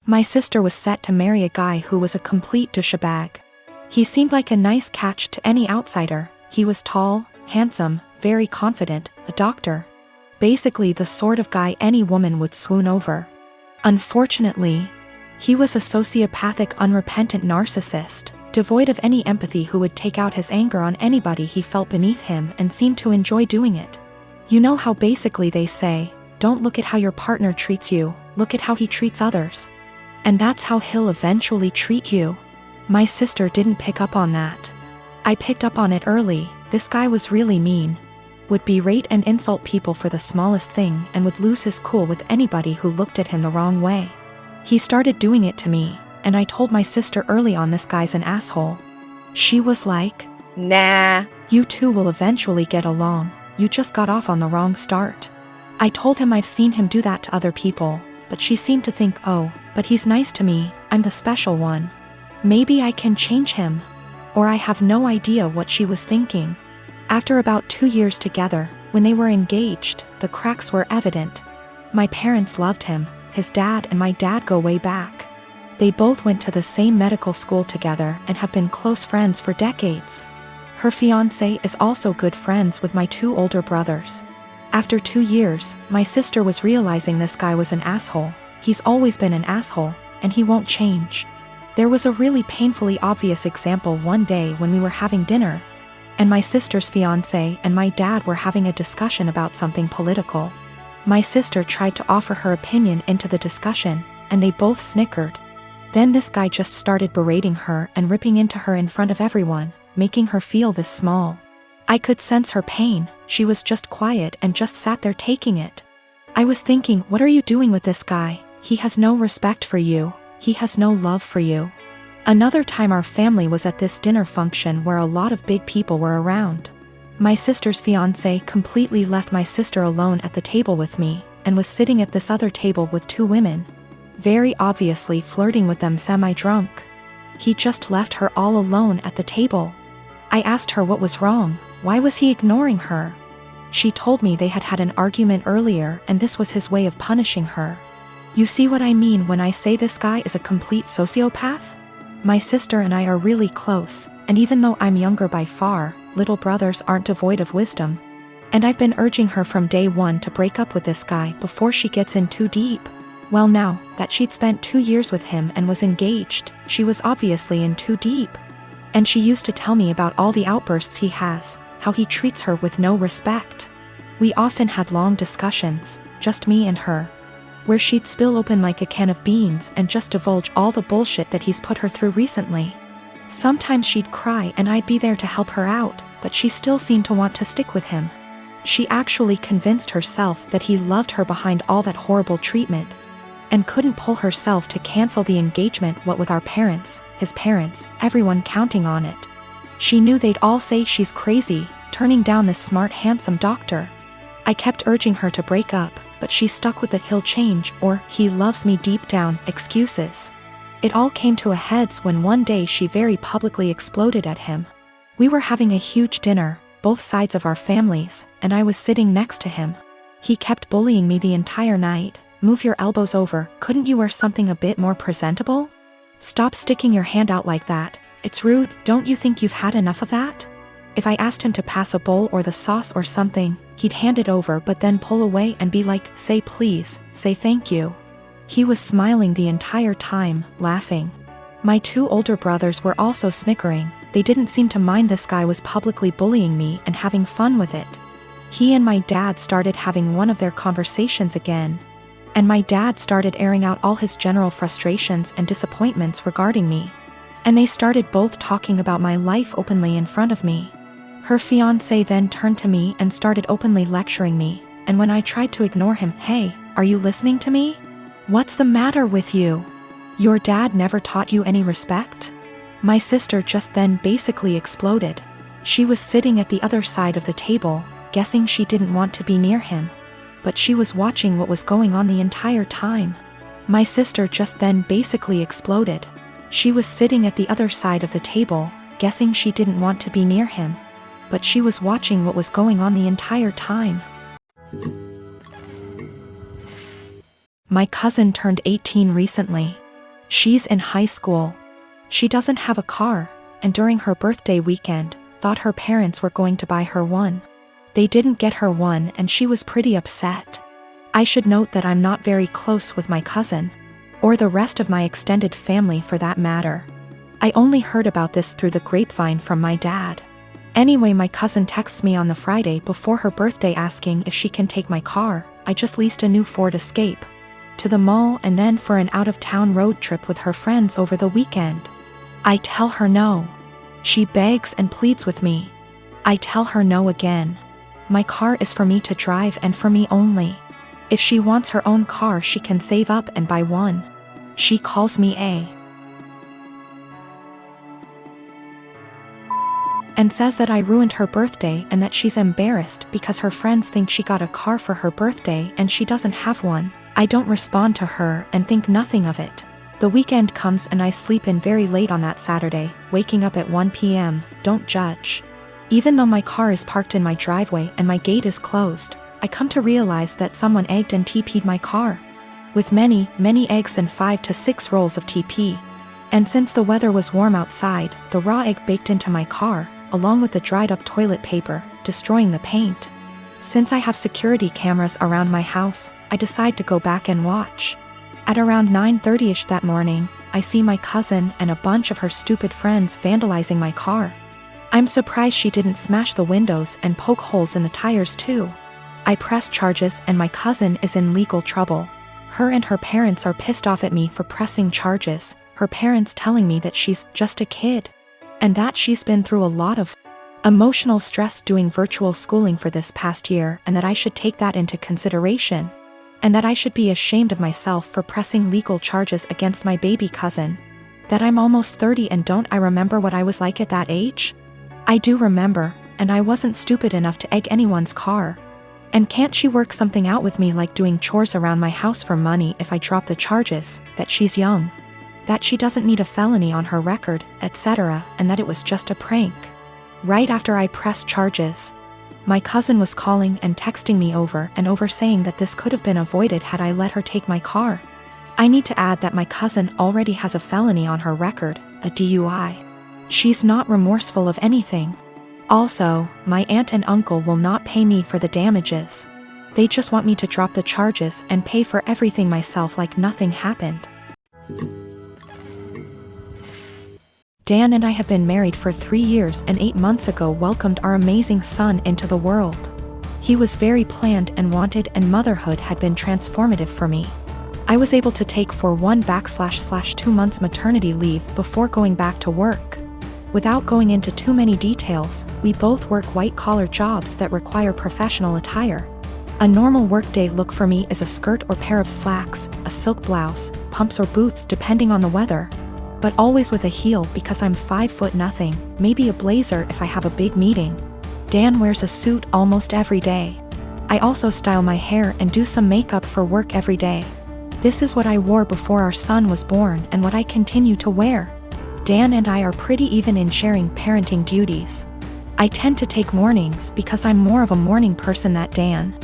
My sister was set to marry a guy who was a complete douchebag. He seemed like a nice catch to any outsider. He was tall, handsome, very confident, a doctor. Basically the sort of guy any woman would swoon over. Unfortunately, he was a sociopathic, unrepentant narcissist, devoid of any empathy, who would take out his anger on anybody he felt beneath him and seemed to enjoy doing it. You know how basically they say, don't look at how your partner treats you, look at how he treats others. And that's how he'll eventually treat you. My sister didn't pick up on that. I picked up on it early. This guy was really mean. Would berate and insult people for the smallest thing and would lose his cool with anybody who looked at him the wrong way. He started doing it to me, and I told my sister early on, this guy's an asshole. She was like, Nah. You two will eventually get along, you just got off on the wrong start. I told him I've seen him do that to other people, but she seemed to think, oh, but he's nice to me, I'm the special one. Maybe I can change him. Or I have no idea what she was thinking. After about 2 years together, when they were engaged, the cracks were evident. My parents loved him. His dad and my dad go way back. They both went to the same medical school together and have been close friends for decades. Her fiancé is also good friends with my 2 older brothers. After 2 years, my sister was realizing this guy was an asshole. He's always been an asshole, and he won't change. There was a really painfully obvious example one day when we were having dinner, and my sister's fiancé and my dad were having a discussion about something political. My sister tried to offer her opinion into the discussion, and they both snickered. Then this guy just started berating her and ripping into her in front of everyone, making her feel this small. I could sense her pain. She was just quiet and just sat there taking it. I was thinking, what are you doing with this guy? He has no respect for you. He has no love for you. Another time our family was at this dinner function where a lot of big people were around. My sister's fiancé completely left my sister alone at the table with me, and was sitting at this other table with 2 women, very obviously flirting with them semi-drunk. He just left her all alone at the table. I asked her what was wrong, why was he ignoring her? She told me they had had an argument earlier and this was his way of punishing her. You see what I mean when I say this guy is a complete sociopath? My sister and I are really close, and even though I'm younger by far, little brothers aren't devoid of wisdom. And I've been urging her from day one to break up with this guy before she gets in too deep. Well, now that she'd spent 2 years with him and was engaged, she was obviously in too deep. And she used to tell me about all the outbursts he has, how he treats her with no respect. We often had long discussions, just me and her, where she'd spill open like a can of beans and just divulge all the bullshit that he's put her through recently. Sometimes she'd cry and I'd be there to help her out, but she still seemed to want to stick with him. She actually convinced herself that he loved her behind all that horrible treatment, and couldn't pull herself to cancel the engagement, what with our parents, his parents, everyone counting on it. She knew they'd all say she's crazy, turning down this smart, handsome doctor. I kept urging her to break up, but she stuck with the he'll change or he loves me deep down excuses. It all came to a heads when one day she very publicly exploded at him. We were having a huge dinner, both sides of our families, and I was sitting next to him. He kept bullying me the entire night. Move your elbows over, couldn't you wear something a bit more presentable? Stop sticking your hand out like that, it's rude, don't you think you've had enough of that? If I asked him to pass a bowl or the sauce or something, he'd hand it over but then pull away and be like, say please, say thank you. He was smiling the entire time, laughing. My 2 older brothers were also snickering. They didn't seem to mind this guy was publicly bullying me and having fun with it. He and my dad started having one of their conversations again, and my dad started airing out all his general frustrations and disappointments regarding me. And they started both talking about my life openly in front of me. Her fiancé then turned to me and started openly lecturing me, and when I tried to ignore him, hey, are you listening to me? What's the matter with you? Your dad never taught you any respect? My sister just then basically exploded. She was sitting at the other side of the table, guessing she didn't want to be near him, but she was watching what was going on the entire time. My sister just then basically exploded. She was sitting at the other side of the table, guessing she didn't want to be near him, but she was watching what was going on the entire time. My cousin turned 18 recently. She's in high school. She doesn't have a car, and during her birthday weekend, thought her parents were going to buy her one. They didn't get her one and she was pretty upset. I should note that I'm not very close with my cousin, or the rest of my extended family for that matter. I only heard about this through the grapevine from my dad. Anyway, my cousin texts me on the Friday before her birthday asking if she can take my car. I just leased a new Ford Escape, to the mall and then for an out-of-town road trip with her friends over the weekend. I tell her no. She begs and pleads with me. I tell her no again. My car is for me to drive and for me only. If she wants her own car, she can save up and buy one. She calls me and says that I ruined her birthday and that she's embarrassed because her friends think she got a car for her birthday and she doesn't have one. I don't respond to her and think nothing of it. The weekend comes and I sleep in very late on that Saturday, waking up at 1 p.m. Don't judge. Even though my car is parked in my driveway and my gate is closed, I come to realize that someone egged and TP'd my car. With many, many eggs and 5 to 6 rolls of TP. And since the weather was warm outside, the raw egg baked into my car, along with the dried up toilet paper, destroying the paint. Since I have security cameras around my house, I decide to go back and watch. At around 9:30ish that morning, I see my cousin and a bunch of her stupid friends vandalizing my car. I'm surprised she didn't smash the windows and poke holes in the tires too. I press charges and my cousin is in legal trouble. Her and her parents are pissed off at me for pressing charges, her parents telling me that she's just a kid. And that she's been through a lot of emotional stress doing virtual schooling for this past year and that I should take that into consideration. And that I should be ashamed of myself for pressing legal charges against my baby cousin. That I'm almost 30 and don't I remember what I was like at that age? I do remember, and I wasn't stupid enough to egg anyone's car. And can't she work something out with me like doing chores around my house for money if I drop the charges, that she's young, that she doesn't need a felony on her record, etc., and that it was just a prank. Right after I pressed charges, my cousin was calling and texting me over and over saying that this could have been avoided had I let her take my car. I need to add that my cousin already has a felony on her record, a DUI. She's not remorseful of anything. Also, my aunt and uncle will not pay me for the damages. They just want me to drop the charges and pay for everything myself like nothing happened. Dan and I have been married for 3 years and 8 months ago welcomed our amazing son into the world. He was very planned and wanted, and motherhood had been transformative for me. I was able to take for 1/2 months maternity leave before going back to work. Without going into too many details, we both work white-collar jobs that require professional attire. A normal workday look for me is a skirt or pair of slacks, a silk blouse, pumps or boots depending on the weather. But always with a heel because I'm 5'0", maybe a blazer if I have a big meeting. Dan wears a suit almost every day. I also style my hair and do some makeup for work every day. This is what I wore before our son was born and what I continue to wear. Dan and I are pretty even in sharing parenting duties. I tend to take mornings because I'm more of a morning person than Dan.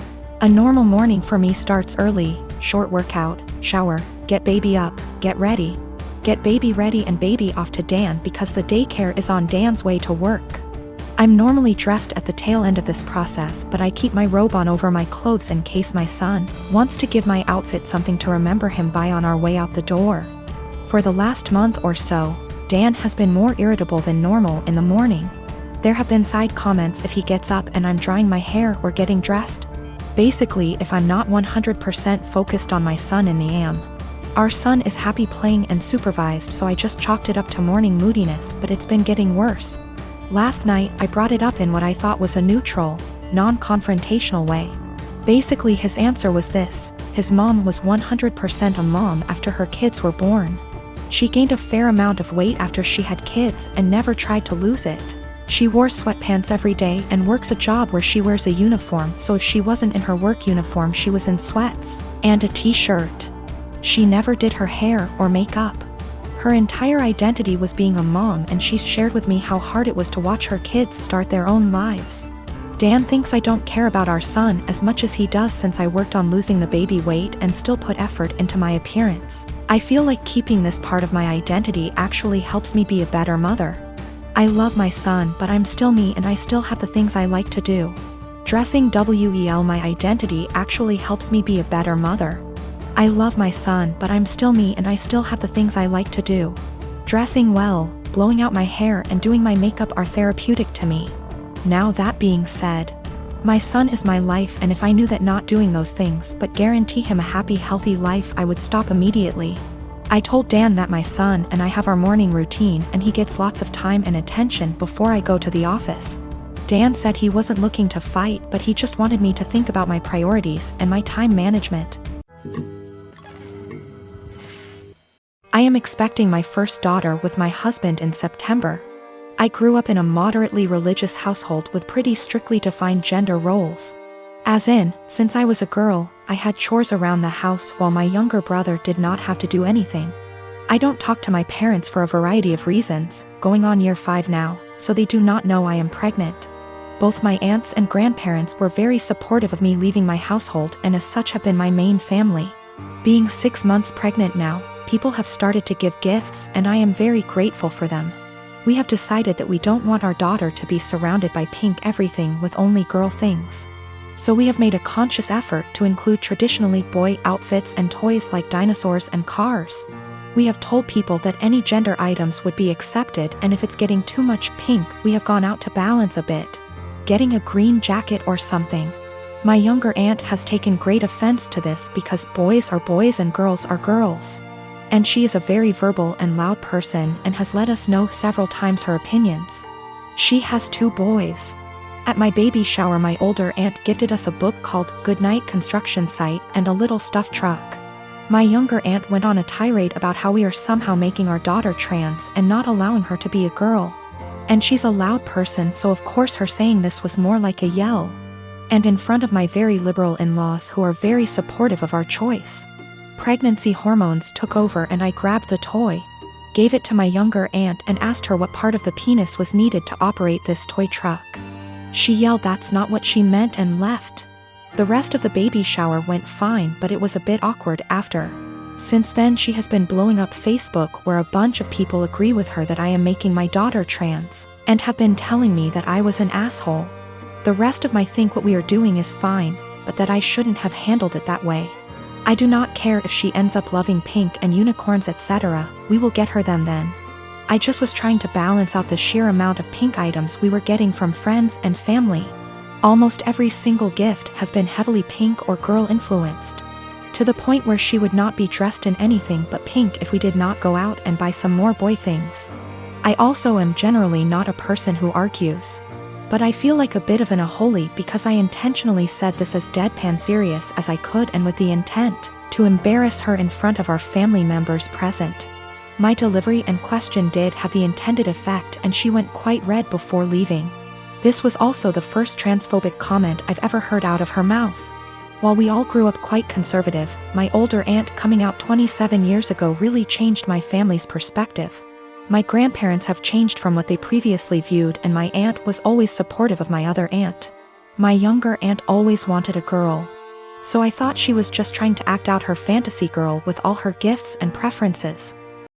A normal morning for me starts early, short workout, shower, get baby up, get baby ready and baby off to Dan because the daycare is on Dan's way to work. I'm normally dressed at the tail end of this process, but I keep my robe on over my clothes in case my son wants to give my outfit something to remember him by on our way out the door. For the last month or so, Dan has been more irritable than normal in the morning. There have been side comments if he gets up and I'm drying my hair or getting dressed. Basically, if I'm not 100% focused on my son in the AM. Our son is happy playing and supervised, so I just chalked it up to morning moodiness, but it's been getting worse. Last night, I brought it up in what I thought was a neutral, non-confrontational way. Basically, his answer was this: his mom was 100% a mom after her kids were born. She gained a fair amount of weight after she had kids and never tried to lose it. She wore sweatpants every day and works a job where she wears a uniform, so if she wasn't in her work uniform she was in sweats and a t-shirt. She never did her hair or makeup. Her entire identity was being a mom, and she shared with me how hard it was to watch her kids start their own lives. Dan thinks I don't care about our son as much as he does since I worked on losing the baby weight and still put effort into my appearance. I feel like keeping this part of my identity actually helps me be a better mother. I love my son, but I'm still me and I still have the things I like to do. Dressing well, my identity actually helps me be a better mother. I love my son, but I'm still me and I still have the things I like to do. Dressing well, blowing out my hair and doing my makeup are therapeutic to me. Now that being said, my son is my life, and if I knew that not doing those things but guarantee him a happy, healthy life, I would stop immediately. I told Dan that my son and I have our morning routine and he gets lots of time and attention before I go to the office. Dan said he wasn't looking to fight, but he just wanted me to think about my priorities and my time management. I am expecting my first daughter with my husband in September. I grew up in a moderately religious household with pretty strictly defined gender roles. As in, since I was a girl, I had chores around the house while my younger brother did not have to do anything. I don't talk to my parents for a variety of reasons, going on year 5 now, so they do not know I am pregnant. Both my aunts and grandparents were very supportive of me leaving my household and as such have been my main family. Being 6 months pregnant now, people have started to give gifts and I am very grateful for them. We have decided that we don't want our daughter to be surrounded by pink everything with only girl things. So we have made a conscious effort to include traditionally boy outfits and toys like dinosaurs and cars. We have told people that any gender items would be accepted, and if it's getting too much pink, we have gone out to balance a bit. Getting a green jacket or something. My younger aunt has taken great offense to this because boys are boys and girls are girls. And she is a very verbal and loud person and has let us know several times her opinions. She has 2 boys. At my baby shower, my older aunt gifted us a book called Goodnight Construction Site and a little stuffed truck. My younger aunt went on a tirade about how we are somehow making our daughter trans and not allowing her to be a girl. And she's a loud person, so of course her saying this was more like a yell. And in front of my very liberal in-laws who are very supportive of our choice. Pregnancy hormones took over and I grabbed the toy, gave it to my younger aunt and asked her what part of the penis was needed to operate this toy truck. She yelled that's not what she meant and left. The rest of the baby shower went fine, but it was a bit awkward after. Since then she has been blowing up Facebook where a bunch of people agree with her that I am making my daughter trans, and have been telling me that I was an asshole. The rest of my think what we are doing is fine, but that I shouldn't have handled it that way. I do not care if she ends up loving pink and unicorns etc., we will get her them then. I just was trying to balance out the sheer amount of pink items we were getting from friends and family. Almost every single gift has been heavily pink or girl influenced. To the point where she would not be dressed in anything but pink if we did not go out and buy some more boy things. I also am generally not a person who argues. But I feel like a bit of an unholy because I intentionally said this as deadpan serious as I could and with the intent to embarrass her in front of our family members present. My delivery and question did have the intended effect and she went quite red before leaving. This was also the first transphobic comment I've ever heard out of her mouth. While we all grew up quite conservative, my older aunt coming out 27 years ago really changed my family's perspective. My grandparents have changed from what they previously viewed and my aunt was always supportive of my other aunt. My younger aunt always wanted a girl. So I thought she was just trying to act out her fantasy girl with all her gifts and preferences.